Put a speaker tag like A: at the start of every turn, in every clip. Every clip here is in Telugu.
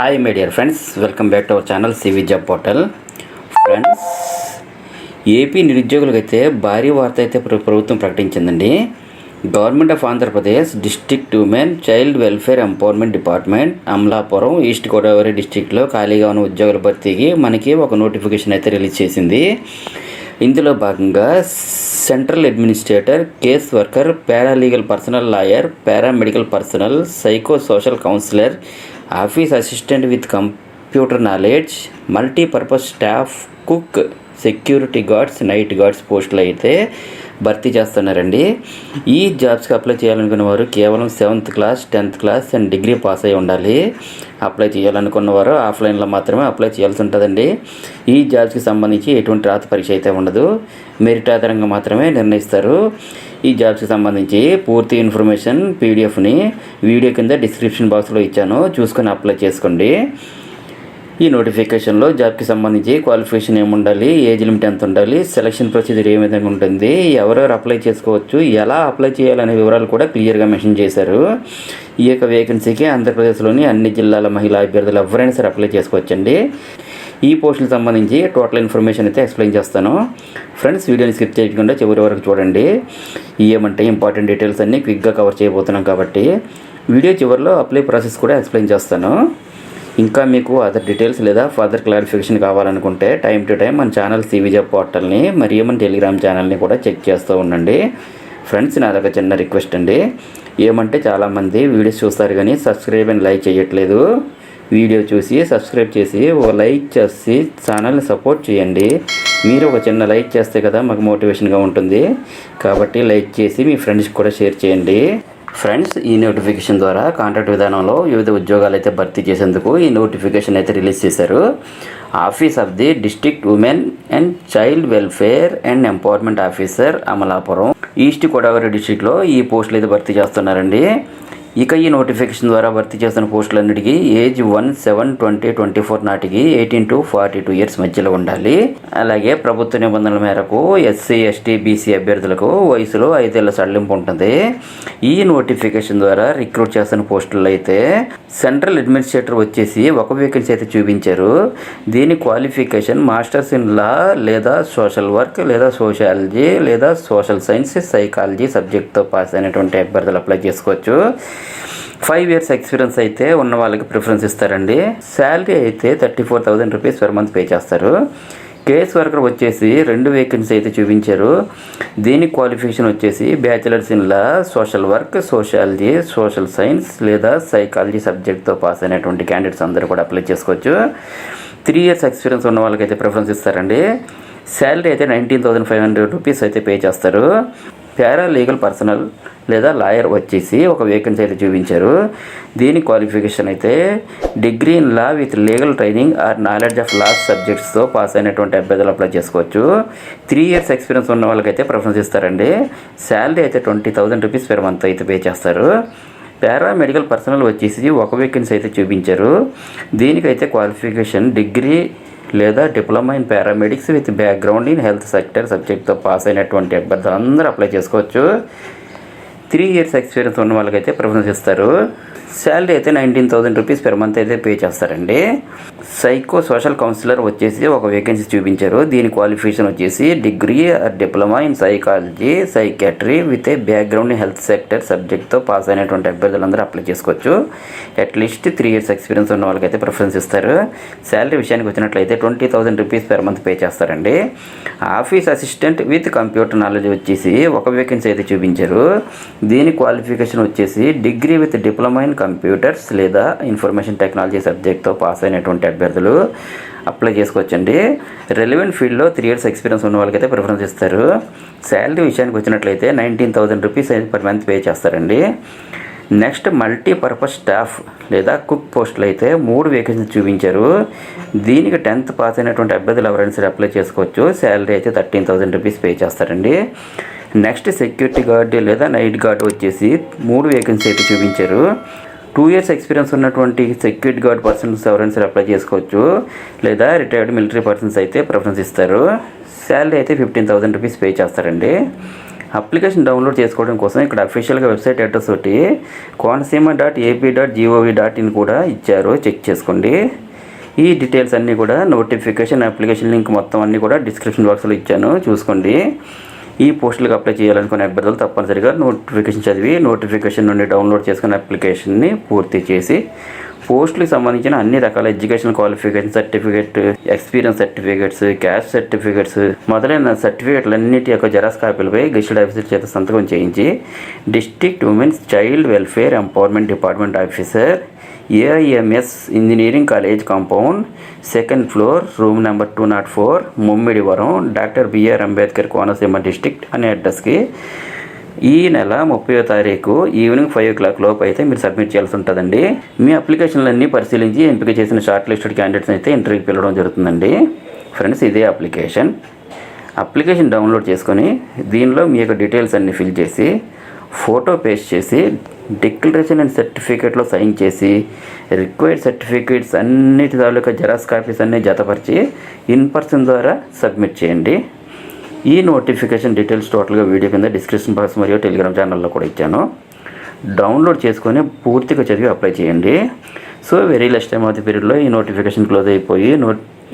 A: Hi my dear friends, welcome back to our channel CV job portal. Friends, AP నిరుద్యోగులకైతే భారీ వార్త అయితే ప్రభుత్వం ప్రకటించిందండి. Government of Andhra Pradesh district women child welfare empowerment department Amalapuram east Godavari డిస్ట్రిక్ట్లో ఖాళీగా ఉన్న ఉద్యోగుల భర్తీకి మనకి ఒక నోటిఫికేషన్ అయితే రిలీజ్ చేసింది. ఇందులో భాగంగా central administrator, case worker, paralegal personnel lawyer, paramedical personnel, psycho social counsellor, office assistant with computer knowledge, multipurpose staff, cook, security guards, night guards పోస్టులు అయితే భర్తీ చేస్తున్నారండి. ఈ జాబ్స్కి అప్లై చేయాలనుకున్న వారు కేవలం 7th class, 10th class and degree pass అయి ఉండాలి. అప్లై చేయాలనుకున్న వారు ఆఫ్లైన్లో మాత్రమే అప్లై చేయాల్సి ఉంటుందండి. ఈ జాబ్స్కి సంబంధించి ఎటువంటి రాత పరీక్ష అయితే ఉండదు, మెరిట్ ఆధారంగా మాత్రమే నిర్ణయిస్తారు. ఈ జాబ్స్కి సంబంధించి పూర్తి ఇన్ఫర్మేషన్ పీడిఎఫ్ని వీడియో కింద డిస్క్రిప్షన్ బాక్స్లో ఇచ్చాను, చూసుకొని అప్లై చేసుకోండి. ఈ నోటిఫికేషన్లో జాబ్కి సంబంధించి క్వాలిఫికేషన్ ఏముండాలి, ఏజ్ లిమిట్ ఎంత ఉండాలి, సెలక్షన్ ప్రొసీజర్ ఏ విధంగా ఉంటుంది, ఎవరెవరు అప్లై చేసుకోవచ్చు, ఎలా అప్లై చేయాలనే వివరాలు కూడా క్లియర్గా మెన్షన్ చేశారు. ఈ యొక్క వేకెన్సీకి ఆంధ్రప్రదేశ్లోని అన్ని జిల్లాల మహిళా అభ్యర్థులు ఎవరైనా సరే అప్లై చేసుకోవచ్చండి. ఈ పోస్టులకు సంబంధించి టోటల్ ఇన్ఫర్మేషన్ అయితే ఎక్స్ప్లెయిన్ చేస్తాను. ఫ్రెండ్స్, వీడియోని స్కిప్ చేయకుండా చివరి వరకు చూడండి. ఏమంటే ఇంపార్టెంట్ డీటెయిల్స్ అన్నీ క్విక్గా కవర్ చేయబోతున్నాం కాబట్టి వీడియో చివరిలో అప్లై ప్రాసెస్ కూడా ఎక్స్ప్లెయిన్ చేస్తాను. ఇంకా మీకు అదర్ డీటెయిల్స్ లేదా ఫర్దర్ క్లారిఫికేషన్ కావాలనుకుంటే టైం టు టైం మన ఛానల్ సివి జాబ్ పోర్టల్ని మరియు మన టెలిగ్రామ్ ఛానల్ని కూడా చెక్ చేస్తూ ఉండండి. ఫ్రెండ్స్, నాదొక చిన్న రిక్వెస్ట్ అండి. ఏమంటే చాలామంది వీడియోస్ చూస్తారు కానీ సబ్స్క్రైబ్ అండ్ లైక్ చేయట్లేదు. వీడియో చూసి సబ్స్క్రైబ్ చేసి ఒక లైక్ చేసి ఛానల్ని సపోర్ట్ చేయండి. మీరు ఒక చిన్న లైక్ చేస్తే కదా మాకు మోటివేషన్గా ఉంటుంది. కాబట్టి లైక్ చేసి మీ ఫ్రెండ్స్కి కూడా షేర్ చేయండి. ఫ్రెండ్స్, ఈ నోటిఫికేషన్ ద్వారా కాంట్రాక్ట్ విధానంలో వివిధ ఉద్యోగాలు అయితే భర్తీ చేసేందుకు ఈ నోటిఫికేషన్ అయితే రిలీజ్ చేశారు. Office of the district women and child welfare and empowerment officer Amalapuram east Godavari డిస్ట్రిక్ట్లో ఈ పోస్టులు అయితే భర్తీ చేస్తున్నారండి. ఇక ఈ నోటిఫికేషన్ ద్వారా భర్తీ చేస్తున్న పోస్టులన్నిటికీ ఏజ్ 1/7/2024 నాటికి 18 to 42 ఇయర్స్ మధ్యలో ఉండాలి. అలాగే ప్రభుత్వ నిబంధనల మేరకు ఎస్సీ, ఎస్టీ, బీసీ అభ్యర్థులకు వయసులో 5 ఏళ్ల సడలింపు ఉంటుంది. ఈ నోటిఫికేషన్ ద్వారా రిక్రూట్ చేస్తున్న పోస్టుల్లో అయితే సెంట్రల్ అడ్మినిస్ట్రేటర్ వచ్చేసి ఒక వేకెన్సీ అయితే చూపించారు. దీని క్వాలిఫికేషన్ మాస్టర్స్ ఇన్ లా లేదా సోషల్ వర్క్ లేదా సోషాలజీ లేదా సోషల్ సైన్స్, సైకాలజీ సబ్జెక్ట్తో పాస్ అయినటువంటి అభ్యర్థులు అప్లై చేసుకోవచ్చు. 5 years ఎక్స్పీరియన్స్ అయితే ఉన్న వాళ్ళకి ప్రిఫరెన్స్ ఇస్తారండి. శాలరీ అయితే 34,000 రూపీస్ పర్ మంత్ పే చేస్తారు. కేస్ వర్కర్ వచ్చేసి 2 వేకెన్సీ అయితే చూపించారు. దీని క్వాలిఫికేషన్ వచ్చేసి bachelors in law, social work, sociology, social science లేదా సైకాలజీ సబ్జెక్ట్తో పాస్ అయినటువంటి క్యాండిడేట్స్ అందరూ కూడా అప్లై చేసుకోవచ్చు. 3 years ఎక్స్పీరియన్స్ ఉన్న వాళ్ళకైతే ప్రిఫరెన్స్ ఇస్తారండి. శాలరీ అయితే 19,500 రూపీస్ అయితే పే చేస్తారు. పారా లీగల్ పర్సనల్ లేదా లాయర్ వచ్చేసి ఒక వేకెన్సీ అయితే చూపించారు. దీని క్వాలిఫికేషన్ అయితే degree in law with legal training or knowledge of law సబ్జెక్ట్స్తో పాస్ అయినటువంటి అభ్యర్థులు అప్లై చేసుకోవచ్చు. 3 years ఎక్స్పీరియన్స్ ఉన్న వాళ్ళకైతే ప్రిఫరెన్స్ ఇస్తారండి. శాలరీ అయితే 20,000 రూపీస్ పర్ మంత్ అయితే పే చేస్తారు. పారామెడికల్ పర్సనల్ వచ్చేసి ఒక వేకెన్సీ అయితే చూపించారు. దీనికైతే క్వాలిఫికేషన్ డిగ్రీ లేదా diploma in paramedics with background in health sector సబ్జెక్ట్తో పాస్ అయినటువంటి అభ్యర్థులు అందరూ అప్లై చేసుకోవచ్చు. 3 years ఎక్స్పీరియన్స్ ఉన్న వాళ్ళకైతే ప్రిఫరెన్స్ ఇస్తారు. శాలరీ అయితే 19,000 రూపీస్ పర్ మంత్ అయితే పే చేస్తారండి. సైకో సోషల్ కౌన్సిలర్ వచ్చేసి ఒక వేకెన్సీ చూపించారు. దీని క్వాలిఫికేషన్ వచ్చేసి degree diploma in psychology, psychiatry with a background in health sector సబ్జెక్ట్తో పాస్ అయినటువంటి అభ్యర్థులందరూ అప్లై చేసుకోవచ్చు. అట్లీస్ట్ 3 years ఎక్స్పీరియన్స్ ఉన్న వాళ్ళకైతే ప్రిఫరెన్స్ ఇస్తారు. శాలరీ విషయానికి వచ్చినట్లయితే 20,000 రూపీస్ పర్ మంత్ పే చేస్తారండి. Office assistant with computer knowledge వచ్చేసి ఒక వేకెన్సీ అయితే చూపించారు. దీని క్వాలిఫికేషన్ వచ్చేసి degree with diploma in computers లేదా ఇన్ఫర్మేషన్ టెక్నాలజీ సబ్జెక్ట్తో పాస్ అయినటువంటి అభ్యర్థులు అప్లై చేసుకోవచ్చండి. రెలవెంట్ ఫీల్డ్లో 3 years ఎక్స్పీరియన్స్ ఉన్న వాళ్ళకైతే ప్రిఫరెన్స్ ఇస్తారు. శాలరీ విషయానికి వచ్చినట్లయితే 19,000 రూపీస్ పర్ మంత్ పే చేస్తారండి. నెక్స్ట్, మల్టీపర్పస్ స్టాఫ్ లేదా కుక్ పోస్టులు అయితే 3 వేకెన్సీ చూపించారు. దీనికి 10th పాస్ అయినటువంటి అభ్యర్థులు ఎవరైనా సరే అప్లై చేసుకోవచ్చు. శాలరీ అయితే 13,000 రూపీస్ పే చేస్తారండి. నెక్స్ట్, సెక్యూరిటీ గార్డ్ లేదా నైట్ గార్డ్ వచ్చేసి 3 వేకెన్సీ అయితే చూపించారు. 2 years ఎక్స్పీరియన్స్ ఉన్నటువంటి సెక్యూరిటీ గార్డ్ పర్సన్స్ ఎవరైనా సరే అప్లై చేసుకోవచ్చు. లేదా రిటైర్డ్ మిలిటరీ పర్సన్స్ అయితే ప్రిఫరెన్స్ ఇస్తారు. శాలరీ అయితే 15,000 రూపీస్ పే చేస్తారండి. అప్లికేషన్ డౌన్లోడ్ చేసుకోవడం కోసం ఇక్కడ అఫీషియల్గా వెబ్సైట్ అడ్రస్ ఒకటి konaseema.ap.gov.in కూడా ఇచ్చారు, చెక్ చేసుకోండి. ఈ డీటెయిల్స్ అన్నీ కూడా నోటిఫికేషన్, అప్లికేషన్ లింక్ మొత్తం అన్నీ కూడా డిస్క్రిప్షన్ బాక్స్లో ఇచ్చాను, చూసుకోండి. ఈ పోస్టులకు అప్లై చేయాలనుకునే అభ్యర్థులు తప్పనిసరిగా నోటిఫికేషన్ చదివి నోటిఫికేషన్ నుండి డౌన్లోడ్ చేసుకున్న అప్లికేషన్ని పూర్తి చేసి పోస్టులకు సంబంధించిన అన్ని రకాల education qualification certificate, experience certificates, caste certificates మొదలైన సర్టిఫికేట్లన్నిటి యొక్క జెరాక్స్ కాపీలపై గెజిటెడ్ ఆఫీసర్ చేత సంతకం చేయించి district women's child welfare empowerment department officer, AIMS engineering college compound, 2nd floor, room number 204, Mummidivaram, doctor BR Ambedkar, Konaseema district అనే అడ్రస్కి ఈ నెల 30వ తారీఖు ఈవినింగ్ 5 o'clock లోపు అయితే మీరు సబ్మిట్ చేయాల్సి ఉంటుందండి. మీ అప్లికేషన్లన్నీ పరిశీలించి ఎంపిక చేసిన షార్ట్ లిస్టెడ్ క్యాండిడేట్స్ అయితే ఇంటర్వ్యూకి పిలవడం జరుగుతుందండి. ఫ్రెండ్స్, ఇదే అప్లికేషన్ డౌన్లోడ్ చేసుకొని దీనిలో మీ యొక్క డీటెయిల్స్ అన్నీ ఫిల్ చేసి ఫోటో పేస్ట్ చేసి డిక్లరేషన్ అండ్ సర్టిఫికేట్లో సైన్ చేసి రిక్వైర్డ్ సర్టిఫికేట్స్ అన్నిటి తాలూకా జెరాక్స్ కాపీస్ అన్నీ జతపరిచి ఇన్ పర్సన్ ద్వారా సబ్మిట్ చేయండి. ఈ నోటిఫికేషన్ డీటెయిల్స్ టోటల్గా వీడియో కింద డిస్క్రిప్షన్ బాక్స్ మరియు టెలిగ్రామ్ ఛానల్లో కూడా ఇచ్చాను. డౌన్లోడ్ చేసుకొని పూర్తిగా చదివి అప్లై చేయండి. So very less time of the పీరియడ్లో ఈ నోటిఫికేషన్ క్లోజ్ అయిపోయి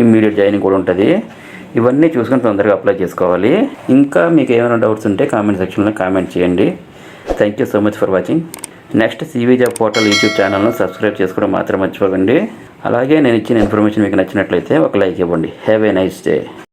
A: ఇమ్మీడియట్ జాయినింగ్ కూడా ఉంటుంది. ఇవన్నీ చూసుకొని తొందరగా అప్లై చేసుకోవాలి. ఇంకా మీకు ఏమైనా డౌట్స్ ఉంటే కామెంట్ సెక్షన్లో కామెంట్ చేయండి. Thank you so much for watching. Next CV job portal YouTube ఛానల్ను సబ్స్క్రైబ్ చేసుకోవడం మాత్రం మర్చిపోకండి. అలాగే నేను ఇచ్చిన ఇన్ఫర్మేషన్ మీకు నచ్చినట్లయితే ఒక లైక్ ఇవ్వండి. Have a nice day.